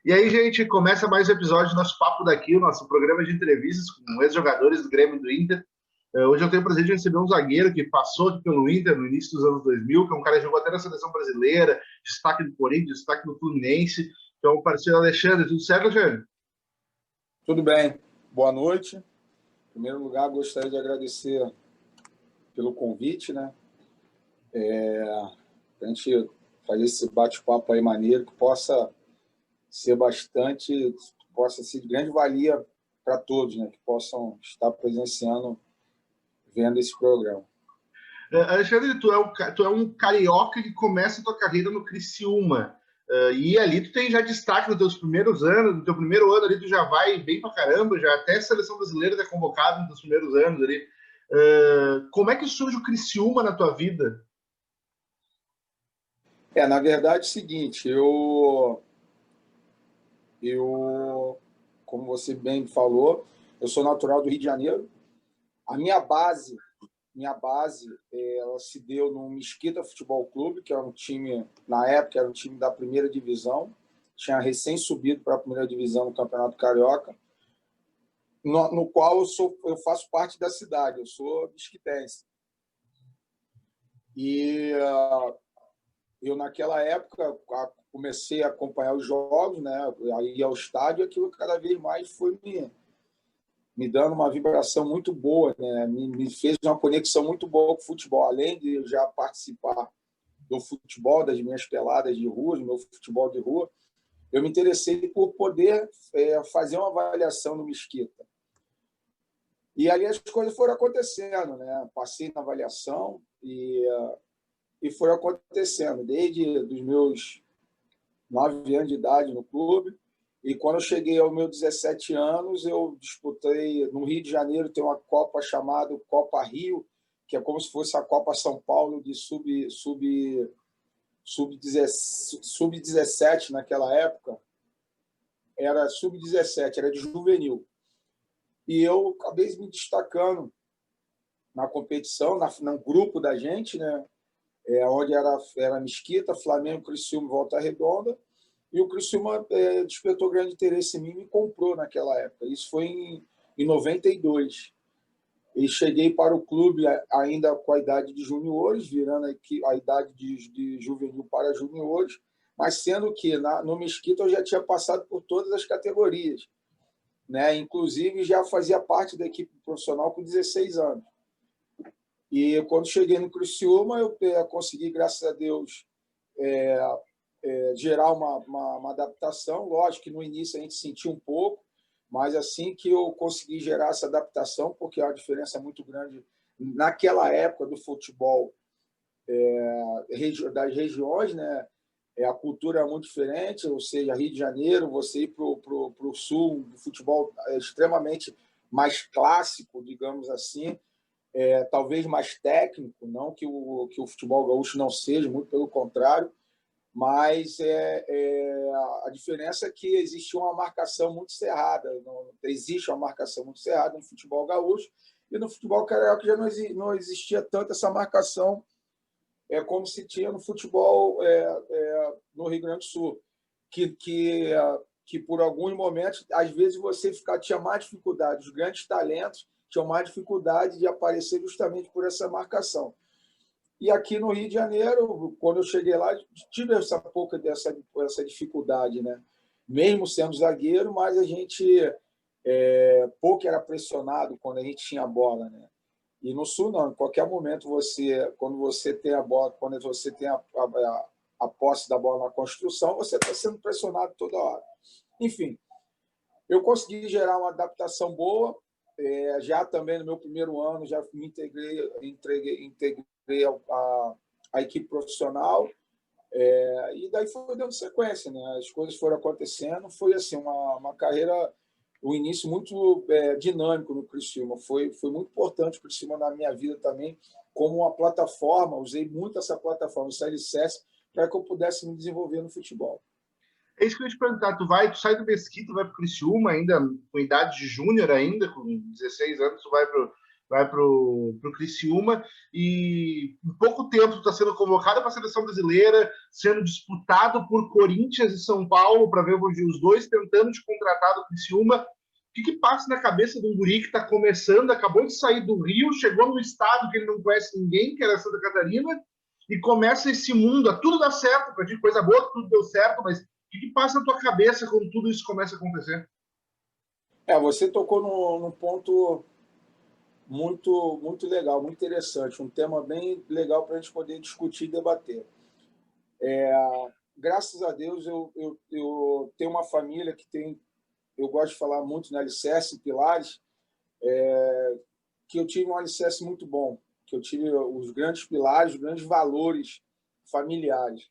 E aí, gente, começa mais um episódio do nosso Papo Daqui, o nosso programa de entrevistas com ex-jogadores do Grêmio e do Inter. Hoje eu tenho o prazer de receber um zagueiro que passou aqui pelo Inter no início dos anos 2000, que é um cara que jogou até na seleção brasileira, destaque do Corinthians, destaque do Fluminense, que é o parceiro Alexandre. Tudo certo, Alexandre? Tudo bem. Boa noite. Em primeiro lugar, gostaria de agradecer pelo convite, né? Para a gente fazer esse bate-papo aí maneiro, que possa ser de grande valia para todos, né? Que possam estar presenciando, vendo esse programa. Alexandre, tu é um carioca que começa a tua carreira no Criciúma. E ali tu tem já destaque nos teus primeiros anos, no teu primeiro ano ali tu já vai bem pra caramba, já até a seleção brasileira tá convocado nos teus primeiros anos ali. Como é que surge o Criciúma na tua vida? Na verdade, é o seguinte, como você bem falou, eu sou natural do Rio de Janeiro. A minha base ela se deu no Mesquita Futebol Clube, que era um time, na época, era um time da primeira divisão, tinha recém subido para a primeira divisão no Campeonato Carioca, no qual eu faço parte da cidade, eu sou mesquitense. E eu, naquela época, comecei a acompanhar os jogos, né, a ir ao estádio, e aquilo cada vez mais foi me dando uma vibração muito boa, né? Me fez uma conexão muito boa com o futebol. Além de eu já participar do futebol, das minhas peladas de rua, do meu futebol de rua, eu me interessei por poder fazer uma avaliação no Mesquita. E ali as coisas foram acontecendo, né? Passei na avaliação e foi acontecendo. Desde os meus 9 anos de idade no clube, e quando eu cheguei aos meus 17 anos, eu disputei no Rio de Janeiro, tem uma Copa chamada Copa Rio, que é como se fosse a Copa São Paulo de sub-17 naquela época. Era sub-17, era de juvenil. E eu acabei me destacando na competição, no grupo da gente, né? Onde era Mesquita, Flamengo, Criciúma, Volta Redonda. E o Criciúma despertou grande interesse em mim e me comprou naquela época. Isso foi em 92. E cheguei para o clube ainda com a idade de juniores, virando a idade de juvenil para juniores, mas sendo que no Mesquita eu já tinha passado por todas as categorias, né? Inclusive já fazia parte da equipe profissional com 16 anos. E quando cheguei no Criciúma, eu consegui, graças a Deus, gerar uma adaptação. Lógico que no início a gente sentiu um pouco, mas assim que eu consegui gerar essa adaptação, porque a diferença é muito grande naquela época do futebol das regiões, né? A cultura é muito diferente, ou seja, Rio de Janeiro, você ir para o sul, o futebol é extremamente mais clássico, digamos assim, talvez mais técnico, não que o futebol gaúcho não seja, muito pelo contrário, mas a diferença é que existe uma marcação muito cerrada, existe uma marcação muito cerrada no futebol gaúcho, e no futebol carioca já não existia tanto essa marcação como se tinha no futebol no Rio Grande do Sul, que por alguns momentos, às vezes você tinha mais dificuldade, os grandes talentos tinham mais dificuldade de aparecer justamente por essa marcação. E aqui no Rio de Janeiro, quando eu cheguei lá, tive essa dificuldade, né? Mesmo sendo zagueiro, mas a gente pouco era pressionado quando a gente tinha a bola, né? E no Sul, não. Em qualquer momento, quando você tem a bola, quando você tem a posse da bola na construção, você está sendo pressionado toda hora. Enfim, eu consegui gerar uma adaptação boa. Já também no meu primeiro ano, já me integrei a equipe profissional. E daí foi dando sequência, né? As coisas foram acontecendo. Foi assim uma carreira, um início muito dinâmico no Criciúma. Foi muito importante o Criciúma na minha vida também, como uma plataforma. Usei muito essa plataforma, esse alicerce, para que eu pudesse me desenvolver no futebol. É isso que eu ia te perguntar. Tu sai do Mesquita, tu vai pro Criciúma, ainda com idade de júnior ainda, com 16 anos, tu vai vai para o Criciúma, e em pouco tempo está sendo convocado para a seleção brasileira, sendo disputado por Corinthians e São Paulo, para ver os dois tentando te contratar do Criciúma. O que passa na cabeça de um guri que está começando, acabou de sair do Rio, chegou no estado que ele não conhece ninguém, que era Santa Catarina, e começa esse mundo, tudo dá certo, para ti, coisa boa, tudo deu certo, mas o que passa na tua cabeça quando tudo isso começa a acontecer? Você tocou num ponto muito legal, muito interessante, um tema bem legal para a gente poder discutir e debater. Graças a Deus, eu tenho uma família que tem, eu gosto de falar muito, né, alicerce, pilares, que eu tive um alicerce muito bom, que eu tive os grandes pilares, os grandes valores familiares.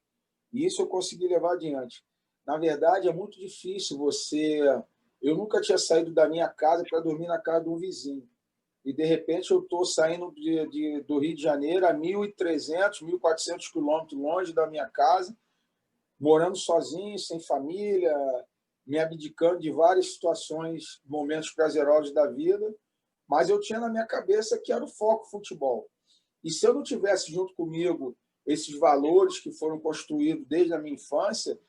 E isso eu consegui levar adiante. Na verdade, é muito difícil você... Eu nunca tinha saído da minha casa para dormir na casa de um vizinho. E, de repente, eu estou saindo do Rio de Janeiro a 1.300, 1.400 quilômetros longe da minha casa, morando sozinho, sem família, me abdicando de várias situações, momentos prazerosos da vida, mas eu tinha na minha cabeça que era o foco futebol. E se eu não tivesse junto comigo esses valores que foram construídos desde a minha infância,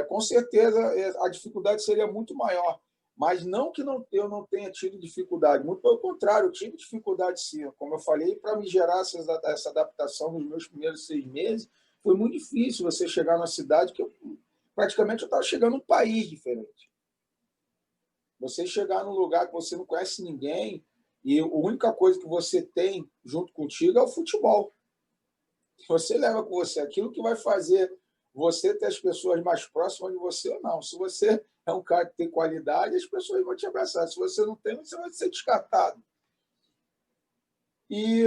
com certeza a dificuldade seria muito maior. Mas não que eu não tenha tido dificuldade, muito pelo contrário, eu tive dificuldade sim. Como eu falei, para me gerar essa adaptação nos meus primeiros 6 meses, foi muito difícil você chegar numa cidade que praticamente eu estava chegando num país diferente. Você chegar num lugar que você não conhece ninguém e a única coisa que você tem junto contigo é o futebol. Você leva com você aquilo que vai fazer você ter as pessoas mais próximas de você ou não. Se você é um cara que tem qualidade, as pessoas vão te abraçar. Se você não tem, você vai ser descartado. E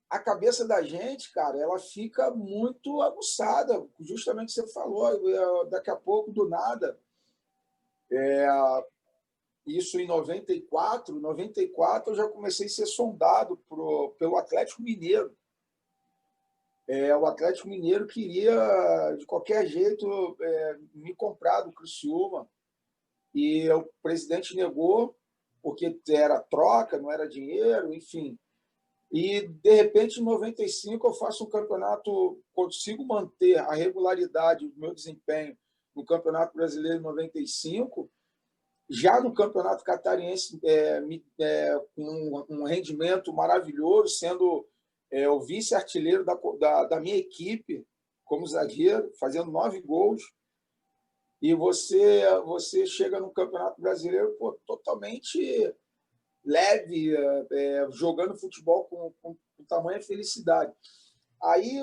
a cabeça da gente, cara, ela fica muito aguçada. Justamente o que você falou, daqui a pouco, do nada. Isso em 94. Em 94 eu já comecei a ser sondado pelo Atlético Mineiro. O Atlético Mineiro queria, de qualquer jeito, me comprar do Criciúma. E o presidente negou, porque era troca, não era dinheiro, enfim. E, de repente, em 95, eu faço um campeonato, consigo manter a regularidade do meu desempenho no Campeonato Brasileiro em 95, já no Campeonato Catarinense, com um rendimento maravilhoso, sendo o vice-artilheiro da minha equipe como zagueiro, fazendo 9 gols. E você chega no Campeonato Brasileiro totalmente leve, jogando futebol com tamanha felicidade. Aí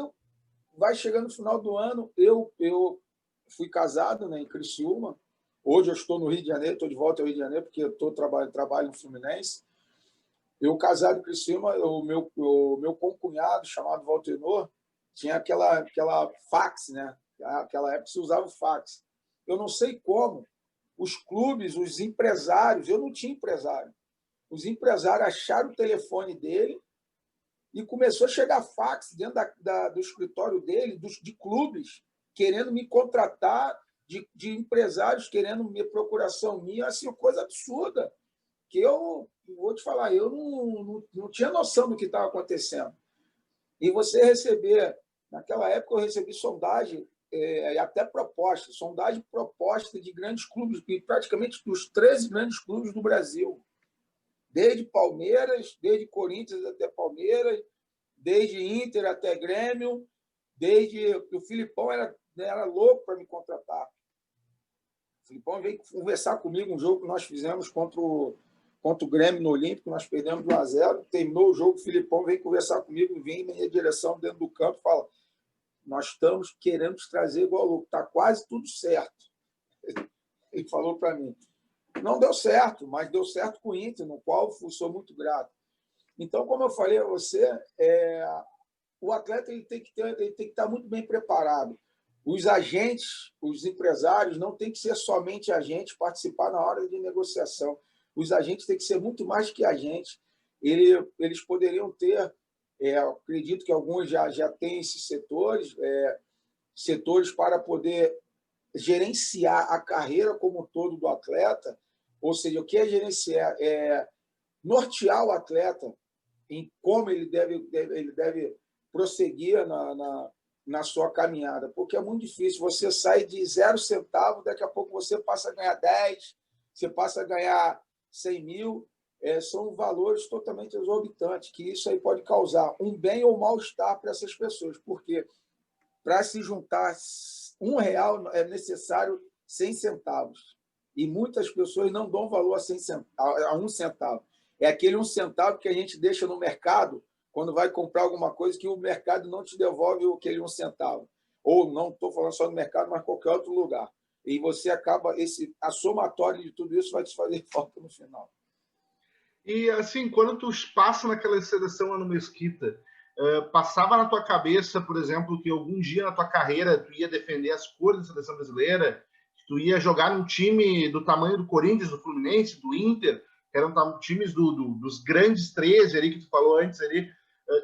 vai chegando no final do ano, eu fui casado, né, em Criciúma. Hoje eu estou no Rio de Janeiro, estou de volta ao Rio de Janeiro, porque eu trabalho no Fluminense. Eu, casado em Criciúma, o meu concunhado, chamado Valtenor, tinha aquela fax, né? Aquela época se usava o fax. Eu não sei como os clubes, os empresários, eu não tinha empresário, os empresários acharam o telefone dele e começou a chegar fax dentro do escritório dele, de clubes, querendo me contratar, de empresários querendo minha procuração minha, assim, coisa absurda, que eu vou te falar, eu não tinha noção do que estava acontecendo. E você receber, naquela época eu recebi sondagem, até sondagem proposta de grandes clubes, praticamente dos 13 grandes clubes do Brasil, desde Palmeiras, desde Corinthians até Palmeiras, desde Inter até Grêmio, desde o Filipão era louco para me contratar. O Filipão veio conversar comigo um jogo que nós fizemos contra o Grêmio no Olímpico, nós perdemos 1-0, terminou o jogo, o Filipão veio conversar comigo, vem em minha direção dentro do campo e fala: nós estamos querendo te trazer igual louco, está quase tudo certo. Ele falou para mim. Não deu certo, mas deu certo com o Inter, no qual eu sou muito grato. Então, como eu falei a você, o atleta ele tem que estar muito bem preparado. Os agentes, os empresários, não tem que ser somente agentes, participar na hora de negociação. Os agentes têm que ser muito mais que agentes. Eles poderiam ter, acredito que alguns já têm esses setores para poder gerenciar a carreira como um todo do atleta. Ou seja, o que é gerenciar? nortear o atleta em como ele deve prosseguir na sua caminhada, porque é muito difícil. Você sai de 0 centavo, daqui a pouco você passa a ganhar 10, você passa a ganhar 100 mil. São valores totalmente exorbitantes, que isso aí pode causar um bem ou mal-estar para essas pessoas, porque para se juntar R$ 1 é necessário 100 centavos. E muitas pessoas não dão valor a 1 centavo. É aquele 1 centavo que a gente deixa no mercado quando vai comprar alguma coisa que o mercado não te devolve aquele 1 centavo. Ou não estou falando só no mercado, mas qualquer outro lugar. E você acaba, a somatória de tudo isso vai te fazer falta no final. E assim, quando tu passa naquela seleção lá no Mesquita, passava na tua cabeça, por exemplo, que algum dia na tua carreira tu ia defender as cores da seleção brasileira, tu ia jogar num time do tamanho do Corinthians, do Fluminense, do Inter, que eram times dos grandes 13 ali que tu falou antes ali.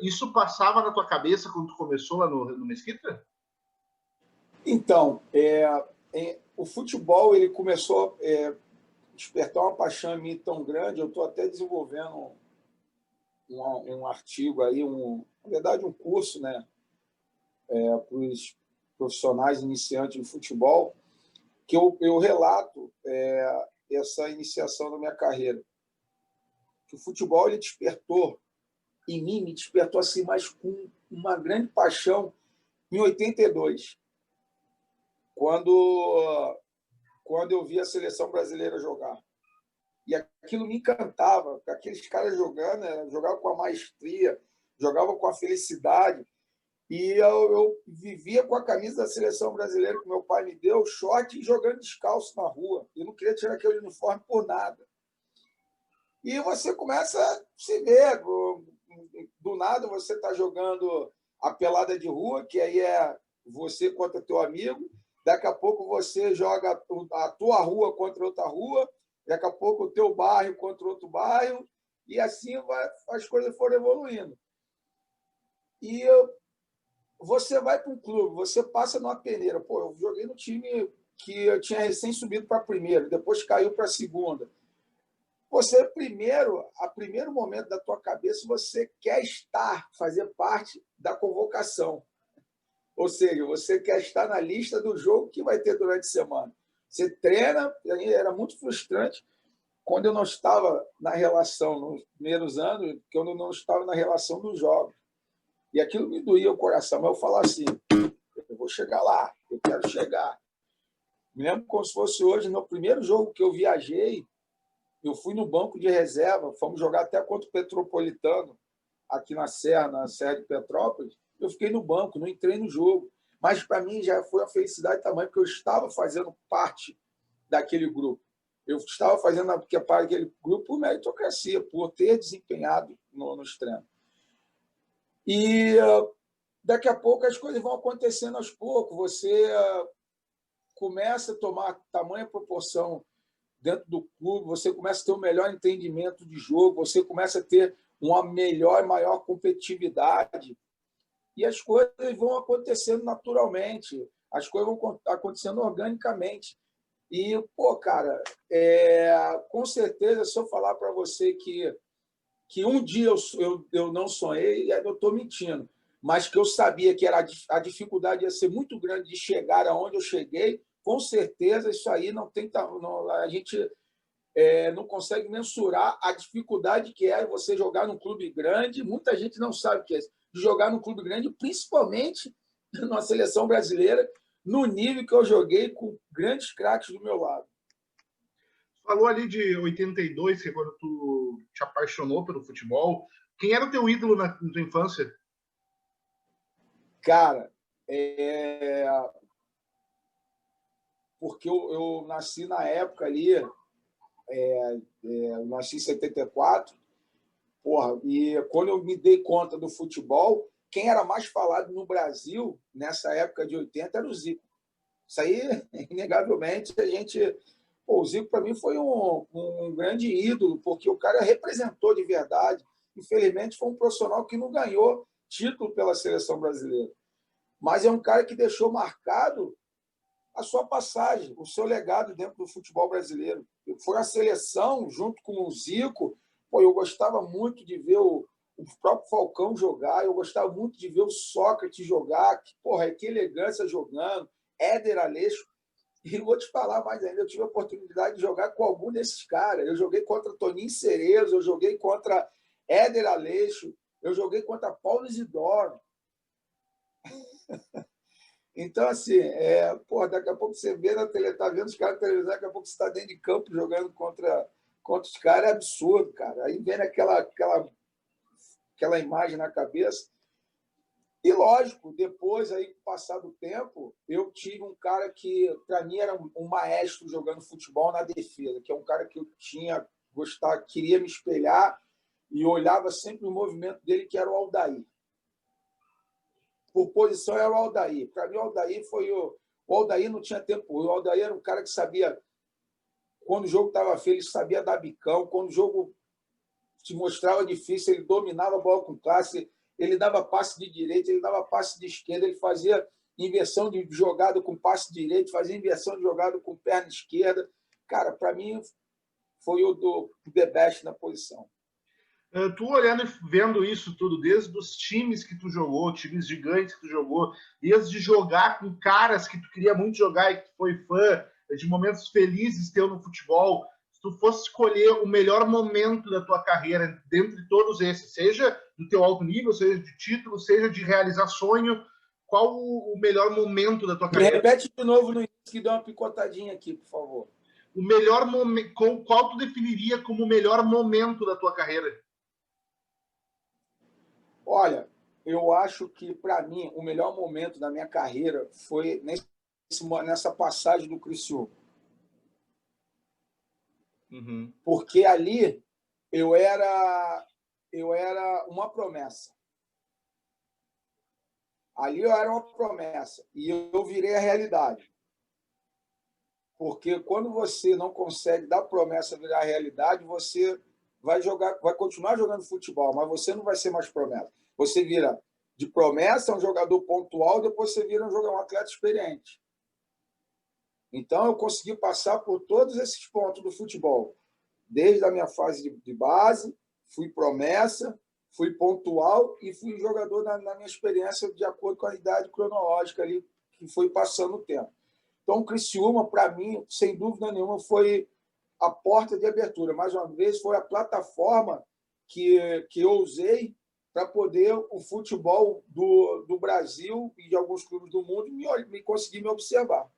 Isso passava na tua cabeça quando tu começou lá no Mesquita? Então, o futebol ele começou a despertar uma paixão em mim tão grande. Eu estou até desenvolvendo um artigo aí, na verdade um curso, né, para os profissionais iniciantes de futebol, que eu relato essa iniciação da minha carreira. Que o futebol ele despertou em mim, me despertou assim, mas com uma grande paixão em 82, quando eu vi a seleção brasileira jogar. E aquilo me encantava, aqueles caras jogando, jogavam com a maestria, jogavam com a felicidade. E eu vivia com a camisa da seleção brasileira que meu pai me deu, short, e jogando descalço na rua. Eu não queria tirar aquele uniforme por nada. E você começa a se ver. Do nada você está jogando a pelada de rua, que aí é você contra teu amigo. Daqui a pouco você joga a tua rua contra outra rua. Daqui a pouco o teu bairro contra outro bairro. E assim as coisas foram evoluindo. E você vai para um clube, você passa numa peneira. Pô, eu joguei no time que eu tinha recém subido para a primeira, depois caiu para a segunda. Você, a primeiro momento da tua cabeça, você quer fazer parte da convocação. Ou seja, você quer estar na lista do jogo que vai ter durante a semana. Você treina, e era muito frustrante quando eu não estava na relação, nos primeiros anos, que eu não estava na relação dos jogos. E aquilo me doía o coração. Mas eu falava assim, eu vou chegar lá, eu quero chegar. Me lembro como se fosse hoje, no primeiro jogo que eu viajei, eu fui no banco de reserva, fomos jogar até contra o Petropolitano, aqui na Serra de Petrópolis. Eu fiquei no banco, não entrei no jogo. Mas para mim já foi uma felicidade tamanho, porque eu estava fazendo parte daquele grupo. Eu estava fazendo parte daquele grupo por meritocracia, por ter desempenhado nos treinos. E daqui a pouco as coisas vão acontecendo aos poucos. Você começa a tomar tamanha proporção dentro do clube, você começa a ter um melhor entendimento de jogo, você começa a ter uma melhor e maior competitividade. E as coisas vão acontecendo naturalmente, as coisas vão acontecendo organicamente. E, pô, cara, com certeza, se eu falar para você que um dia eu não sonhei, eu estou mentindo, mas que eu sabia que a dificuldade ia ser muito grande de chegar aonde eu cheguei, com certeza isso aí a gente não consegue mensurar a dificuldade que é você jogar num clube grande. Muita gente não sabe o que é isso, de jogar num clube grande, principalmente na seleção brasileira, no nível que eu joguei com grandes craques do meu lado. Falou ali de 82, que é quando tu te apaixonou pelo futebol. Quem era o teu ídolo na tua infância? Cara, porque eu nasci na época ali, eu nasci em 74, porra, e quando eu me dei conta do futebol, quem era mais falado no Brasil, nessa época de 80, era o Zico. Isso aí, inegavelmente, o Zico, para mim, foi um grande ídolo, porque o cara representou de verdade. Infelizmente, foi um profissional que não ganhou título pela seleção brasileira. Mas é um cara que deixou marcado a sua passagem, o seu legado dentro do futebol brasileiro. Foi a seleção, junto com o Zico, Pô, eu gostava muito de ver o próprio Falcão jogar, eu gostava muito de ver o Sócrates jogar, que elegância jogando, Éder Aleixo. E vou te falar mais ainda, eu tive a oportunidade de jogar com algum desses caras. Eu joguei contra Toninho Cerezo, eu joguei contra Éder Aleixo, eu joguei contra Paulo Isidoro. Então, assim, daqui a pouco você vê na tele, tá vendo os caras na televisão, daqui a pouco você está dentro de campo jogando contra os caras, é absurdo, cara. Aí vem aquela imagem na cabeça. E, lógico, depois, aí, passado o tempo, eu tive um cara que, para mim, era um maestro jogando futebol na defesa, que é um cara que eu queria me espelhar e olhava sempre o movimento dele, que era o Aldair. Por posição, era o Aldair. Para mim, o Aldair foi o Aldair não tinha tempo. O Aldair era um cara que sabia, quando o jogo estava feio, ele sabia dar bicão. Quando o jogo se mostrava difícil, ele dominava a bola com classe. Ele dava passe de direita, ele dava passe de esquerda, ele fazia inversão de jogada com passe direito, fazia inversão de jogada com perna esquerda. Cara, para mim, foi o do the best na posição. Tu olhando e vendo isso tudo, desde os times que tu jogou, times gigantes que tu jogou, desde jogar com caras que tu queria muito jogar e que tu foi fã, de momentos felizes teu no futebol, se tu fosse escolher o melhor momento da tua carreira, dentre todos esses, seja do teu alto nível, seja de título, seja de realizar sonho, qual o melhor momento da tua carreira? Repete de novo no início, que deu uma picotadinha aqui, por favor. O melhor momento, qual tu definiria como o melhor momento da tua carreira? Olha, eu acho que, para mim, o melhor momento da minha carreira foi nessa passagem do Criciúma. Uhum. Porque ali eu era uma promessa. Ali eu era uma promessa e eu virei a realidade. Porque quando você não consegue dar promessa virar a realidade, você vai continuar jogando futebol, mas você não vai ser mais promessa. Você vira de promessa um jogador pontual, depois você vira um atleta experiente. Então eu consegui passar por todos esses pontos do futebol. Desde a minha fase de base, fui promessa, fui pontual e fui jogador na minha experiência de acordo com a idade cronológica ali que foi passando o tempo. Então, o Criciúma, para mim, sem dúvida nenhuma, foi a porta de abertura. Mais uma vez, foi a plataforma que eu usei para poder o futebol do Brasil e de alguns clubes do mundo me conseguir me observar.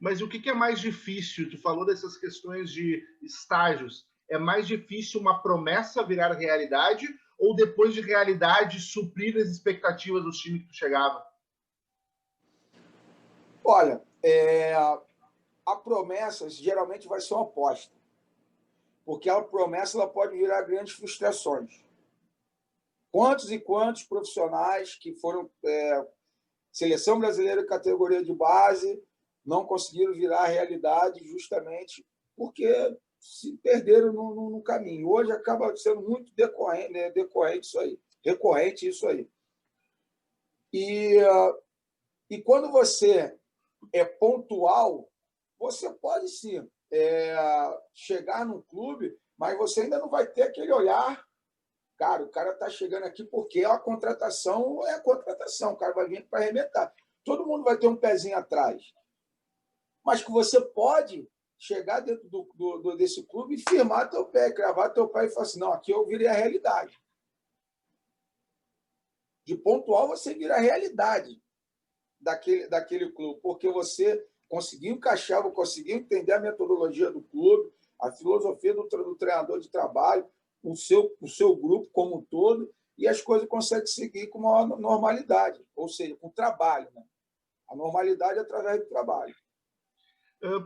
Mas o que é mais difícil? Tu falou dessas questões de estágios. É mais difícil uma promessa virar realidade ou depois de realidade suprir as expectativas dos times que tu chegava? Olha, a promessa geralmente vai ser uma aposta, porque a promessa ela pode virar grandes frustrações. Quantos e quantos profissionais que foram seleção brasileira categoria de base não conseguiram virar realidade justamente porque se perderam no caminho. Hoje acaba sendo muito recorrente isso aí. E quando você é pontual, você pode sim chegar num clube, mas você ainda não vai ter aquele olhar. Cara, o cara está chegando aqui porque a contratação é a contratação, o cara vai vir para arrebentar. Todo mundo vai ter um pezinho atrás. Mas que você pode chegar dentro desse clube e firmar teu pé, cravar teu pé e falar assim, não, aqui eu virei a realidade. De pontual você vira a realidade daquele clube, porque você conseguiu encaixar, conseguiu entender a metodologia do clube, a filosofia do treinador de trabalho, o seu grupo como um todo, e as coisas conseguem seguir com uma normalidade, ou seja, com trabalho. Né? A normalidade é através do trabalho.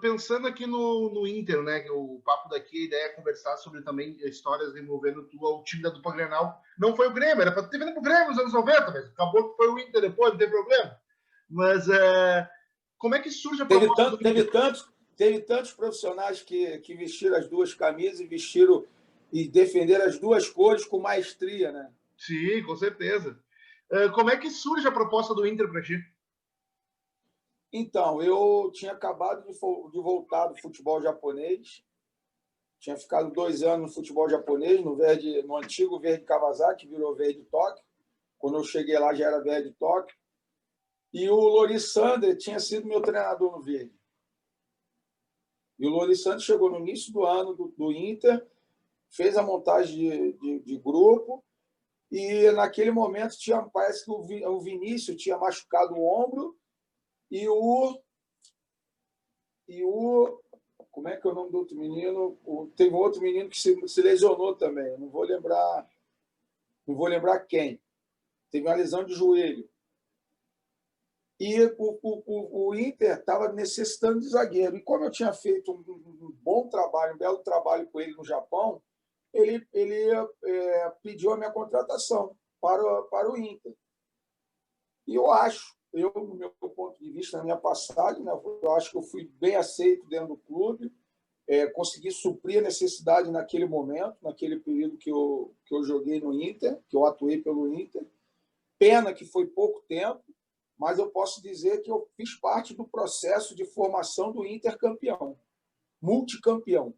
Pensando aqui no Inter, né? O papo daqui, a ideia é conversar sobre também histórias envolvendo o time da dupla Grenal. Não foi o Grêmio, era para ter vindo pro Grêmio nos anos 90, mas acabou que foi o Inter depois, não tem problema. Mas como é que surge a proposta do Inter? Teve tantos profissionais que vestiram as duas camisas e defenderam as duas cores com maestria, né? Sim, com certeza. Como é que surge a proposta do Inter para ti? Então, eu tinha acabado de voltar do futebol japonês, Tinha ficado 2 anos no futebol japonês, no antigo Verde Kawasaki, virou Verde Tóquio. Quando eu cheguei lá, já era Verde Tóquio. E o Loris Sander tinha sido meu treinador no Verde. E o Loris Sander chegou no início do ano do Inter, fez a montagem de grupo, e naquele momento parece que o Vinícius tinha machucado o ombro e o como é que é o nome do outro menino? Teve um outro menino que se lesionou também. Não vou lembrar quem. Teve uma lesão de joelho. E o Inter estava necessitando de zagueiro. E como eu tinha feito um bom trabalho, um belo trabalho com ele no Japão, ele pediu a minha contratação para o Inter. E no meu ponto de vista, na minha passagem, né, eu acho que eu fui bem aceito dentro do clube, consegui suprir a necessidade naquele momento, naquele período que eu joguei no Inter, que eu atuei pelo Inter. Pena que foi pouco tempo, mas eu posso dizer que eu fiz parte do processo de formação do Inter campeão, multicampeão.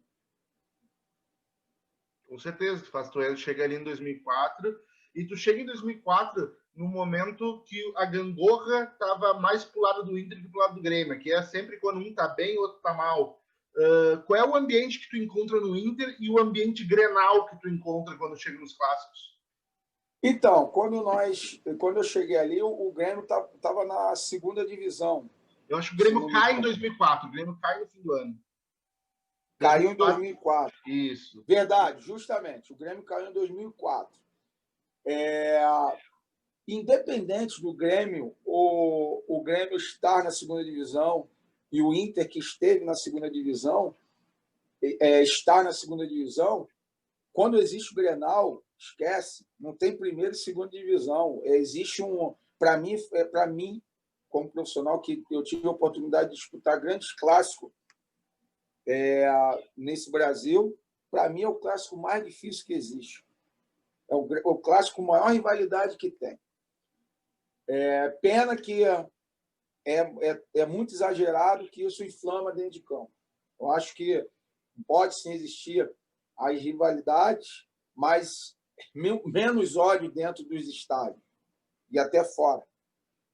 Com certeza, tu chega ali em 2004, e tu chega em 2004 no momento que a gangorra estava mais pro lado do Inter que pro lado do Grêmio, que é sempre quando um tá bem e o outro tá mal. Qual é o ambiente que tu encontra no Inter e o ambiente Grenal que tu encontra quando chega nos clássicos? Então, quando eu cheguei ali, o Grêmio estava na segunda divisão. Eu acho que o Grêmio cai em 2004, o Grêmio cai no fim do ano. Caiu em 2004. Isso. Verdade, justamente. O Grêmio caiu em 2004. Independente do Grêmio, o Grêmio estar na segunda divisão e o Inter, que esteve na segunda divisão, estar na segunda divisão, quando existe o Grenal, esquece, não tem primeira e segunda divisão. Existe para mim, como profissional, que eu tive a oportunidade de disputar grandes clássicos nesse Brasil, para mim é o clássico mais difícil que existe. É o clássico com maior rivalidade que tem. Pena que é muito exagerado, que isso inflama dentro de campo. Eu acho que pode sim existir as rivalidades, mas menos ódio dentro dos estádios e até fora,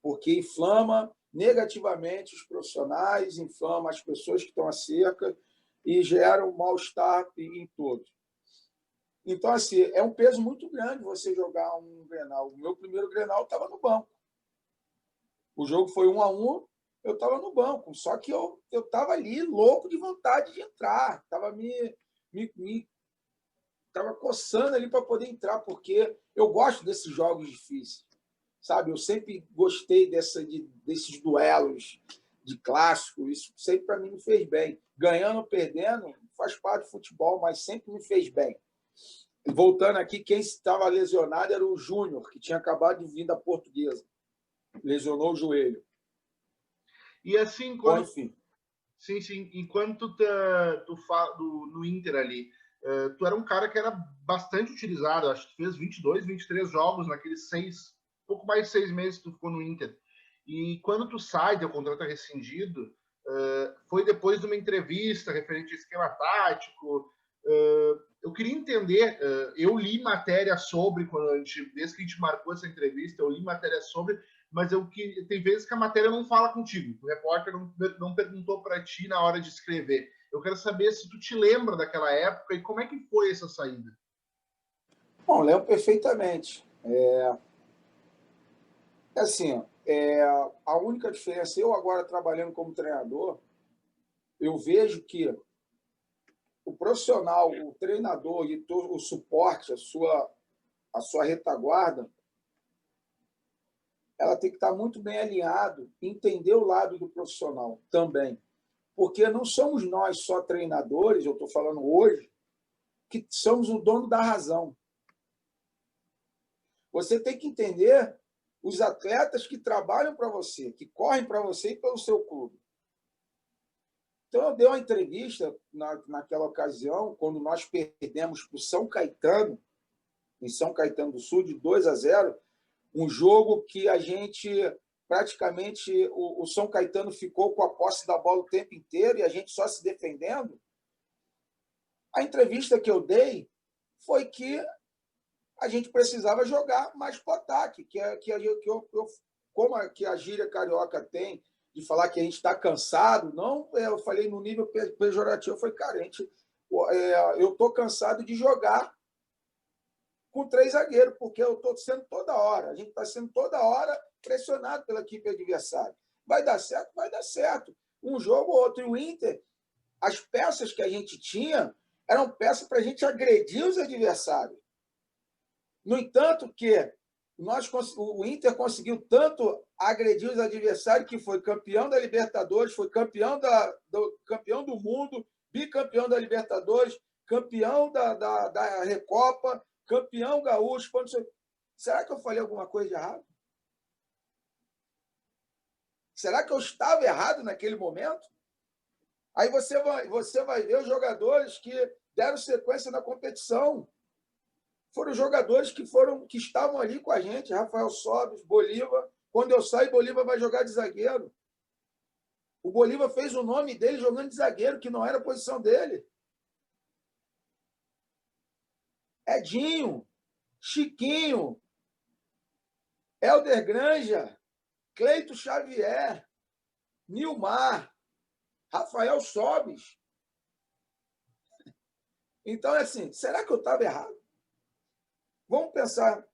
porque inflama negativamente os profissionais, inflama as pessoas que estão à cerca e gera um mal-estar em todos. Então, assim, é um peso muito grande você jogar um Grenal. O meu primeiro Grenal estava no banco. O jogo foi 1-1, eu estava no banco. Só que eu estava ali louco de vontade de entrar. Estava tava coçando ali para poder entrar, porque eu gosto desses jogos difíceis. Sabe? Eu sempre gostei desses duelos de clássico. Isso sempre para mim me fez bem. Ganhando ou perdendo, faz parte do futebol, mas sempre me fez bem. Voltando aqui, quem estava lesionado era o Júnior, que tinha acabado de vir da Portuguesa. Lesionou o joelho. E assim, quando... Enfim. Sim. Enquanto tu fala no Inter ali, tu era um cara que era bastante utilizado. Acho que tu fez 22, 23 jogos naqueles pouco mais de 6 meses que tu ficou no Inter. E quando tu sai, teu contrato é rescindido, foi depois de uma entrevista referente ao esquema tático. Eu queria entender, eu li matéria sobre, desde que a gente marcou essa entrevista, eu li matéria sobre, mas tem vezes que a matéria não fala contigo, o repórter não perguntou para ti na hora de escrever. Eu quero saber se tu te lembra daquela época e como é que foi essa saída. Bom, lembro perfeitamente. Assim, a única diferença, eu agora trabalhando como treinador, eu vejo que o profissional, o treinador e todo o suporte, a sua retaguarda, ela tem que estar muito bem alinhado, entender o lado do profissional também. Porque não somos nós só treinadores, eu estou falando hoje, que somos o dono da razão. Você tem que entender os atletas que trabalham para você, que correm para você e pelo seu clube. Então, eu dei uma entrevista naquela ocasião, quando nós perdemos para o São Caetano, em São Caetano do Sul, de 2-0, um jogo que a gente, praticamente, o São Caetano ficou com a posse da bola o tempo inteiro e a gente só se defendendo. A entrevista que eu dei foi que a gente precisava jogar mais para o ataque, como que a gíria carioca tem, de falar que a gente está cansado, não, eu falei no nível pejorativo, foi carente. Eu estou cansado de jogar com 3 zagueiros, porque eu estou sendo toda hora, a gente está sendo toda hora pressionado pela equipe adversária. Vai dar certo? Vai dar certo. Um jogo ou outro. E o Inter, as peças que a gente tinha eram peças para a gente agredir os adversários. No entanto, que o Inter conseguiu tanto agredir os adversários que foi campeão da Libertadores, foi campeão do mundo, bicampeão da Libertadores, campeão da Recopa, campeão gaúcho. Será que eu falei alguma coisa de errado? Será que eu estava errado naquele momento? Aí você vai ver os jogadores que deram sequência na competição. Foram jogadores que estavam ali com a gente, Rafael Sobis, Bolívar. Quando eu saio, Bolívar vai jogar de zagueiro. O Bolívar fez o nome dele jogando de zagueiro, que não era a posição dele. Edinho, Chiquinho, Helder Granja, Cleito Xavier, Nilmar, Rafael Sobis. Então, é assim, será que eu estava errado? Vamos pensar,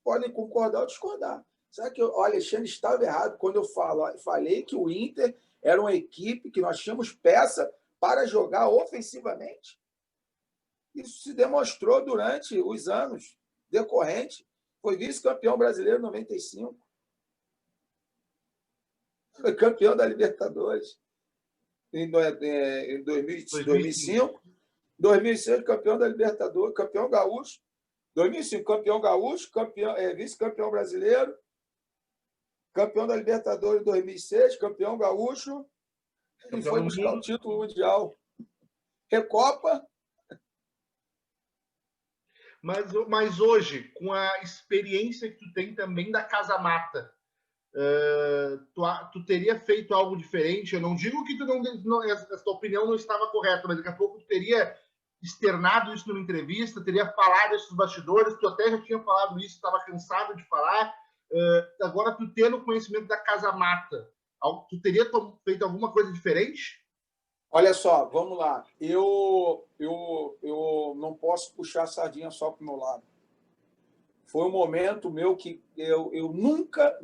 podem concordar ou discordar. Será que o Alexandre estava errado quando eu falei que o Inter era uma equipe que nós tínhamos peça para jogar ofensivamente? Isso se demonstrou durante os anos decorrentes. Foi vice-campeão brasileiro em 95. Foi campeão da Libertadores em 2005. 2006, campeão da Libertadores, campeão gaúcho. 2005, campeão gaúcho, vice-campeão brasileiro, campeão da Libertadores em 2006, campeão gaúcho, e foi buscar o título mundial. Recopa. Mas hoje, com a experiência que tu tem também da Casa Mata, tu teria feito algo diferente? Eu não digo que a tua opinião não estava correta, mas daqui a pouco tu teria externado isso numa entrevista, teria falado esses bastidores, tu até já tinha falado isso, estava cansado de falar, agora tu tendo conhecimento da Casa Mata, tu teria feito alguma coisa diferente? Olha só, vamos lá. Eu não posso puxar a sardinha só para o meu lado. Foi um momento meu que eu nunca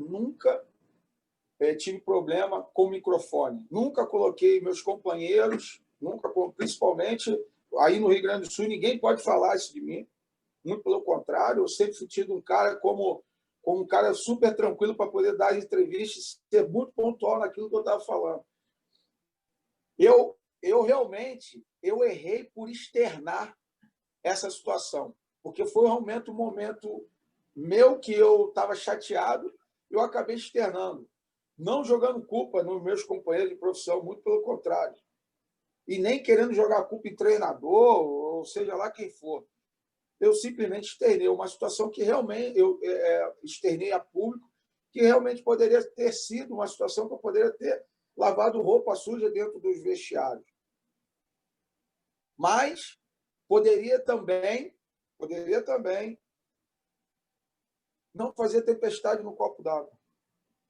tive problema com o microfone. Nunca coloquei meus companheiros, principalmente aí no Rio Grande do Sul, ninguém pode falar isso de mim. Muito pelo contrário, eu sempre fui tido um cara como um cara super tranquilo para poder dar entrevistas e ser muito pontual naquilo que eu estava falando. Eu realmente errei por externar essa situação, porque foi realmente um momento meu que eu estava chateado e eu acabei externando. Não jogando culpa nos meus companheiros de profissão, muito pelo contrário. E nem querendo jogar culpa em treinador, ou seja lá quem for. Eu simplesmente externei uma situação que realmente eu externei a público, que realmente poderia ter sido uma situação que eu poderia ter lavado roupa suja dentro dos vestiários. Mas poderia também não fazer tempestade no copo d'água.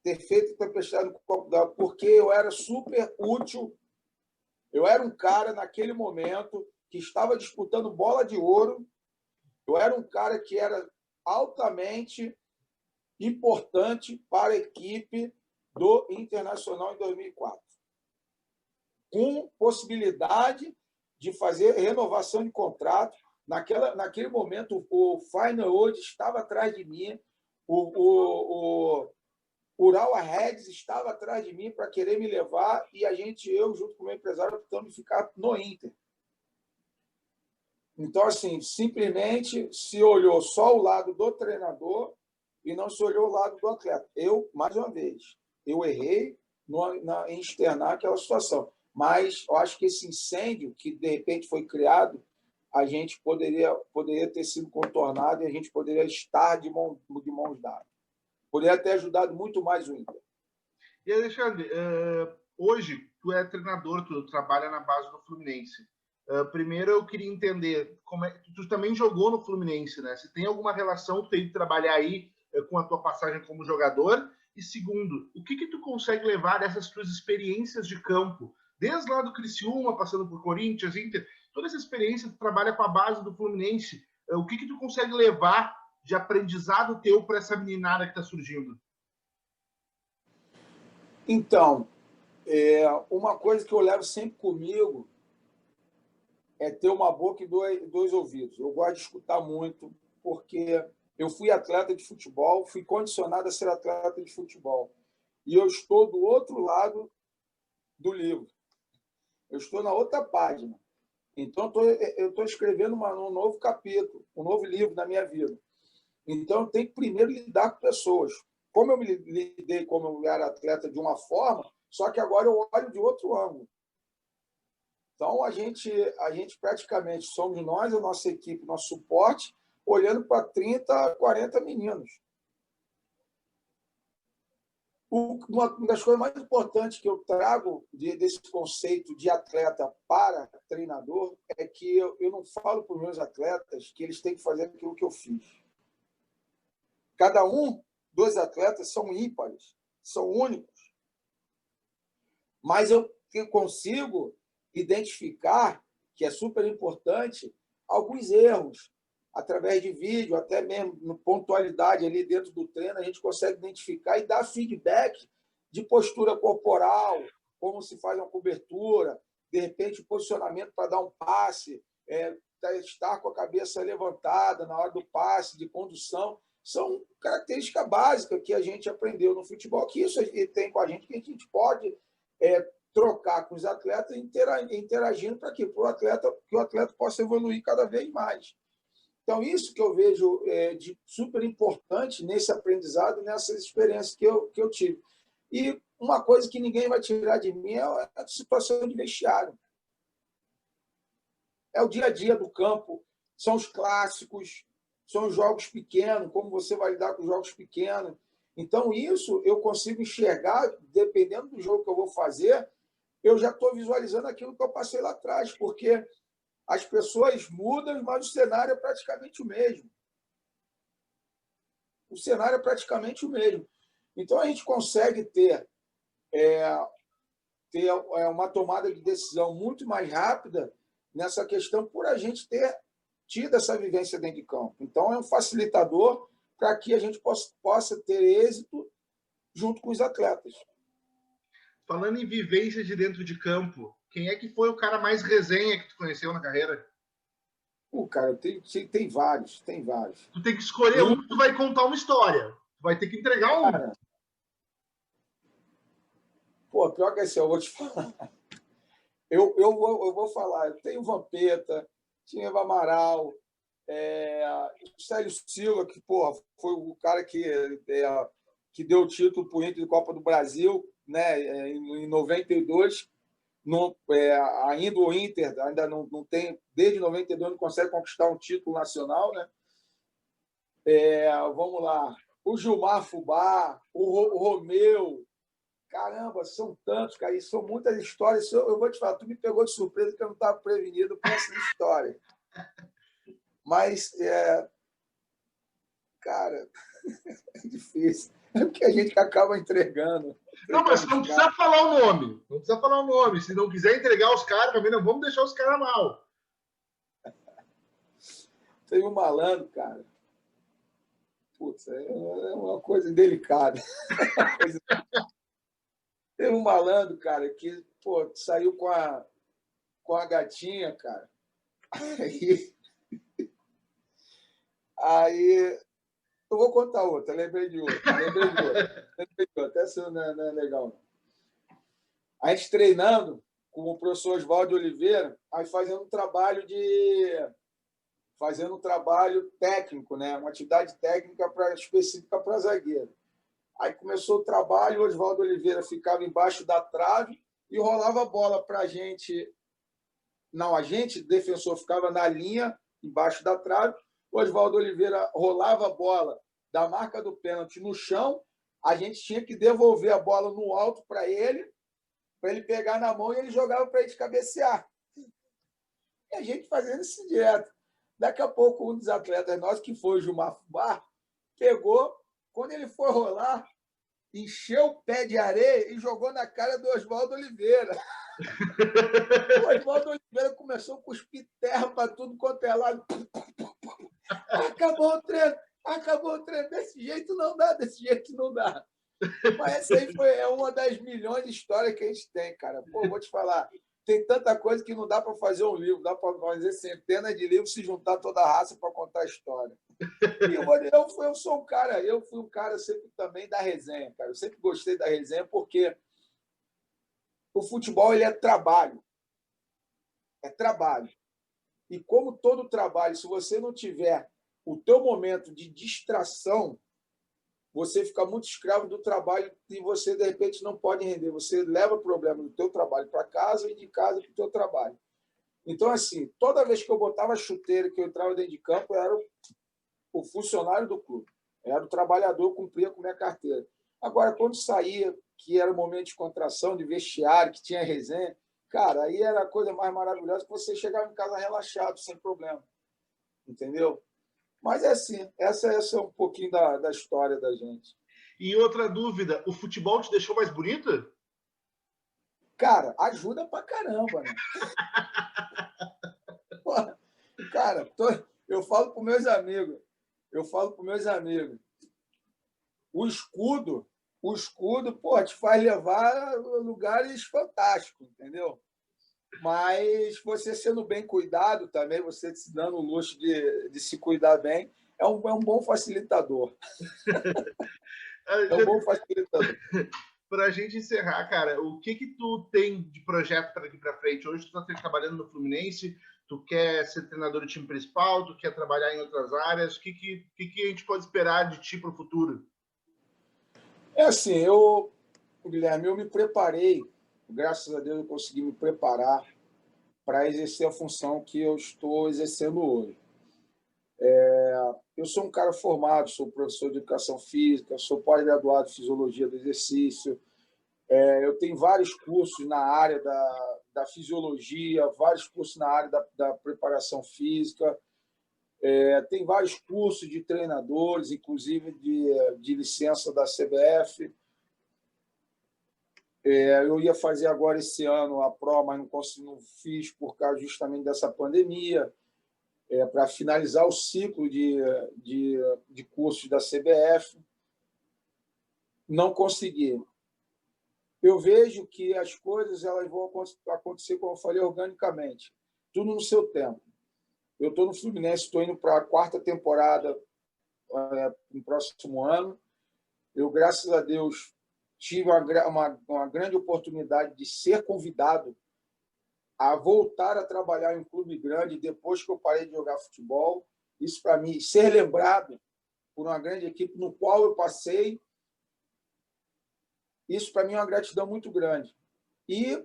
Ter feito tempestade no copo d'água, porque eu era super útil. Eu era um cara, naquele momento, que estava disputando bola de ouro. Eu era um cara que era altamente importante para a equipe do Internacional em 2004. Com possibilidade de fazer renovação de contrato. Naquele momento, o Feyenoord estava atrás de mim. O Urawa Reds estava atrás de mim para querer me levar e eu, junto com o meu empresário, optamos ficar no Inter. Então, assim, simplesmente se olhou só o lado do treinador e não se olhou o lado do atleta. Mais uma vez, eu errei em externar aquela situação. Mas eu acho que esse incêndio que, de repente, foi criado, a gente poderia ter sido contornado e a gente poderia estar de mãos dadas. Poderia ter ajudado muito mais o Inter. E, Alexandre, hoje tu é treinador, tu trabalha na base do Fluminense. Primeiro, eu queria entender como é que tu também jogou no Fluminense, né? Se tem alguma relação que tu tem de trabalhar aí com a tua passagem como jogador. E segundo, o que que tu consegue levar dessas tuas experiências de campo, desde lá do Criciúma, passando por Corinthians, Inter, toda essa experiência, tu trabalha com a base do Fluminense, o que que tu consegue levar de aprendizado teu para essa meninada que está surgindo? Então, uma coisa que eu levo sempre comigo é ter uma boca e dois ouvidos. Eu gosto de escutar muito, porque eu fui atleta de futebol, fui condicionado a ser atleta de futebol. E eu estou do outro lado do livro. Eu estou na outra página. Então, eu estou escrevendo um novo capítulo, um novo livro na minha vida. Então, eu tenho que primeiro lidar com pessoas. Como eu me lidei como eu era atleta de uma forma, só que agora eu olho de outro ângulo. Então, a gente praticamente somos nós, a nossa equipe, nosso suporte, olhando para 30, 40 meninos. Uma das coisas mais importantes que eu trago desse conceito de atleta para treinador é que eu não falo para os meus atletas que eles têm que fazer aquilo que eu fiz. Cada um dos atletas são ímpares, são únicos. Mas eu consigo identificar, que é super importante, alguns erros. Através de vídeo, até mesmo na pontualidade ali dentro do treino, a gente consegue identificar e dar feedback de postura corporal, como se faz uma cobertura, de repente o posicionamento para dar um passe, estar com a cabeça levantada na hora do passe, de condução. São características básicas que a gente aprendeu no futebol, que isso tem com a gente, que a gente pode trocar com os atletas, interagindo para que o atleta possa evoluir cada vez mais. Então, isso que eu vejo de super importante nesse aprendizado, nessas experiências que eu tive. E uma coisa que ninguém vai tirar de mim é a situação de vestiário. É o dia a dia do campo, são os clássicos, são os jogos pequenos, como você vai lidar com os jogos pequenos. Então, isso eu consigo enxergar, dependendo do jogo que eu vou fazer, eu já estou visualizando aquilo que eu passei lá atrás, porque as pessoas mudam, mas o cenário é praticamente o mesmo. O cenário é praticamente o mesmo. Então, a gente consegue ter uma tomada de decisão muito mais rápida nessa questão por a gente ter tido essa vivência dentro de campo. Então, é um facilitador para que a gente possa ter êxito junto com os atletas. Falando em vivência de dentro de campo, quem é que foi o cara mais resenha que tu conheceu na carreira? Cara, tem vários, tem vários. Tu tem que escolher um que tu vai contar uma história. Tu vai ter que entregar um. Cara, pior que assim, eu vou te falar. Eu vou falar. Eu tenho o Vampeta, tinha o Amaral, o Célio Silva, que foi o cara que deu o título para o Inter de Copa do Brasil, né, em 92. Ainda o Inter ainda não tem, desde 92 não consegue conquistar um título nacional, né? Vamos lá, o Gilmar Fubá, o Romeu, caramba, são tantos, cara, e são muitas histórias. Eu vou te falar, tu me pegou de surpresa que eu não estava prevenido com essa história. Mas, cara, é difícil. É porque a gente acaba entregando. Não, mas não precisa falar o nome. Não precisa falar o nome. Se não quiser entregar os caras, também não vamos deixar os caras mal. Tem um malandro, cara. Putz, é uma coisa delicada. Tem um malandro, cara, que saiu com a gatinha, cara. Aí eu vou contar outra, lembrei de outra. Até se não é legal. A gente treinando com o professor Oswaldo Oliveira, aí fazendo um trabalho técnico, né? Uma atividade técnica específica para zagueiro. Aí começou o trabalho, o Oswaldo Oliveira ficava embaixo da trave e rolava a bola para a gente. Não, a gente, defensor, ficava na linha, embaixo da trave. O Oswaldo Oliveira rolava a bola da marca do pênalti no chão. A gente tinha que devolver a bola no alto para ele pegar na mão e ele jogava para a gente cabecear. E a gente fazendo isso direto. Daqui a pouco, um dos atletas nossos, que foi o Gilmar Fubá, pegou, quando ele foi rolar, encheu o pé de areia e jogou na cara do Oswaldo Oliveira. O Oswaldo Oliveira começou a cuspir terra para tudo quanto é lado. Acabou o treino. Desse jeito não dá, desse jeito não dá. Mas essa aí é uma das milhões de histórias que a gente tem, cara. Pô, vou te falar, tem tanta coisa que não dá para fazer um livro, dá para fazer centenas de livros se juntar toda a raça para contar a história. E eu sou um cara, eu fui um cara sempre também da resenha, cara. Eu sempre gostei da resenha porque o futebol ele é trabalho. É trabalho. E como todo trabalho, se você não tiver o teu momento de distração, você fica muito escravo do trabalho e você, de repente, não pode render. Você leva o problema do teu trabalho para casa e de casa para o teu trabalho. Então, assim, toda vez que eu botava a chuteira, que eu entrava dentro de campo, eu era o funcionário do clube. Eu era o trabalhador, cumpria com a minha carteira. Agora, quando saía, que era o momento de contração, de vestiário, que tinha resenha, cara, aí era a coisa mais maravilhosa que você chegava em casa relaxado, sem problema. Entendeu? Mas é assim, essa é um pouquinho da história da gente. E outra dúvida, o futebol te deixou mais bonita? Cara, ajuda pra caramba, né? Cara, eu falo para meus amigos, o escudo, pô, te faz levar a lugares fantásticos, entendeu? Mas você sendo bem cuidado também, você se dando o luxo de se cuidar bem, é um bom facilitador. É um bom facilitador. Para a gente encerrar, cara, o que tu tem de projeto para daqui para frente? Hoje tu está trabalhando no Fluminense, tu quer ser treinador do time principal, tu quer trabalhar em outras áreas? O que a gente pode esperar de ti para o futuro? É assim, Guilherme, eu me preparei, graças a Deus eu consegui me preparar para exercer a função que eu estou exercendo hoje. Eu sou um cara formado, sou professor de educação física, sou pós-graduado em fisiologia do exercício, eu tenho vários cursos na área da fisiologia, vários cursos na área da preparação física, tem vários cursos de treinadores, inclusive de licença da CBF. Eu ia fazer agora esse ano a prova, mas não fiz por causa justamente dessa pandemia, para finalizar o ciclo de cursos da CBF. Não consegui. Eu vejo que as coisas elas vão acontecer, como eu falei, organicamente, tudo no seu tempo. Eu estou no Fluminense, estou indo para a 4ª temporada no próximo ano. Eu, graças a Deus, tive uma grande oportunidade de ser convidado a voltar a trabalhar em um clube grande depois que eu parei de jogar futebol. Isso, para mim, ser lembrado por uma grande equipe no qual eu passei, isso, para mim, é uma gratidão muito grande. E,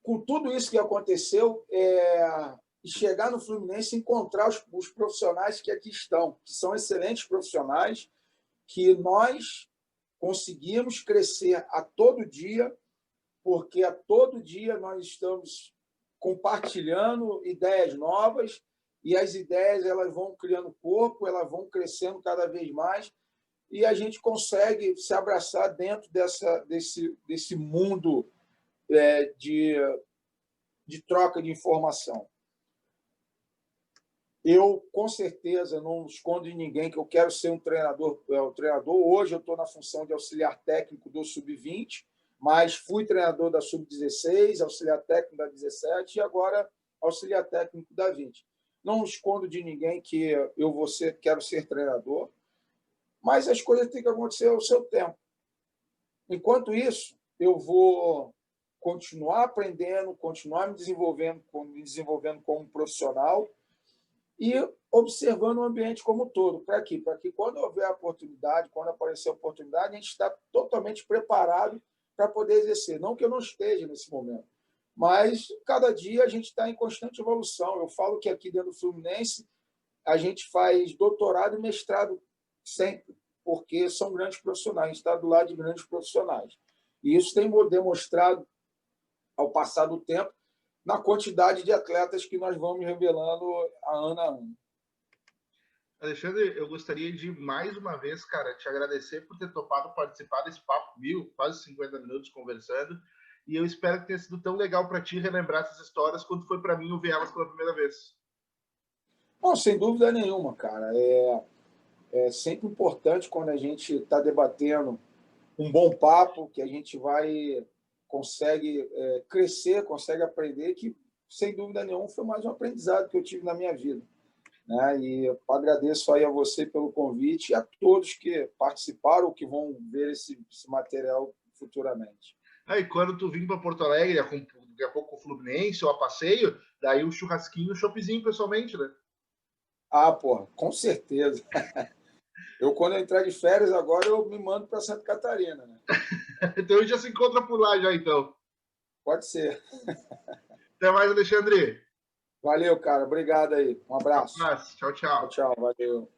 com tudo isso que aconteceu, chegar no Fluminense e encontrar os profissionais que aqui estão, que são excelentes profissionais, que nós conseguimos crescer a todo dia, porque a todo dia nós estamos compartilhando ideias novas e as ideias elas vão criando corpo, elas vão crescendo cada vez mais e a gente consegue se abraçar dentro desse mundo de troca de informação. Eu, com certeza, não escondo de ninguém que eu quero ser um treinador. Hoje eu estou na função de auxiliar técnico do Sub-20, mas fui treinador da Sub-16, auxiliar técnico da 17 e agora auxiliar técnico da 20. Não escondo de ninguém que quero ser treinador, mas as coisas têm que acontecer ao seu tempo. Enquanto isso, eu vou continuar aprendendo, continuar me desenvolvendo como profissional e observando o ambiente como um todo. Para quê? Para que quando houver a oportunidade, quando aparecer a oportunidade, a gente está totalmente preparado para poder exercer. Não que eu não esteja nesse momento, mas cada dia a gente está em constante evolução. Eu falo que aqui dentro do Fluminense a gente faz doutorado e mestrado sempre, porque são grandes profissionais, a gente está do lado de grandes profissionais. E isso tem demonstrado, ao passar do tempo, na quantidade de atletas que nós vamos revelando a ano a ano. Alexandre, eu gostaria de, mais uma vez, cara, te agradecer por ter topado participar desse papo comigo, quase 50 minutos conversando, e eu espero que tenha sido tão legal para ti relembrar essas histórias quanto foi para mim ouvir elas pela primeira vez. Não, sem dúvida nenhuma, cara. É sempre importante quando a gente está debatendo um bom papo, que a gente consegue crescer, consegue aprender, que, sem dúvida nenhuma, foi mais um aprendizado que eu tive na minha vida. Né? E eu agradeço aí a você pelo convite e a todos que participaram ou que vão ver esse material futuramente. Aí, quando tu vir para Porto Alegre, daqui a pouco o Fluminense ou a passeio, daí o churrasquinho, o choppzinho pessoalmente, né? Ah, porra, com certeza. Quando eu entrar de férias agora, eu me mando para Santa Catarina, né? Então a gente já se encontra por lá já, então. Pode ser. Até mais, Alexandre. Valeu, cara. Obrigado aí. Um abraço. Um abraço. Tchau, tchau. Tchau, tchau. Valeu.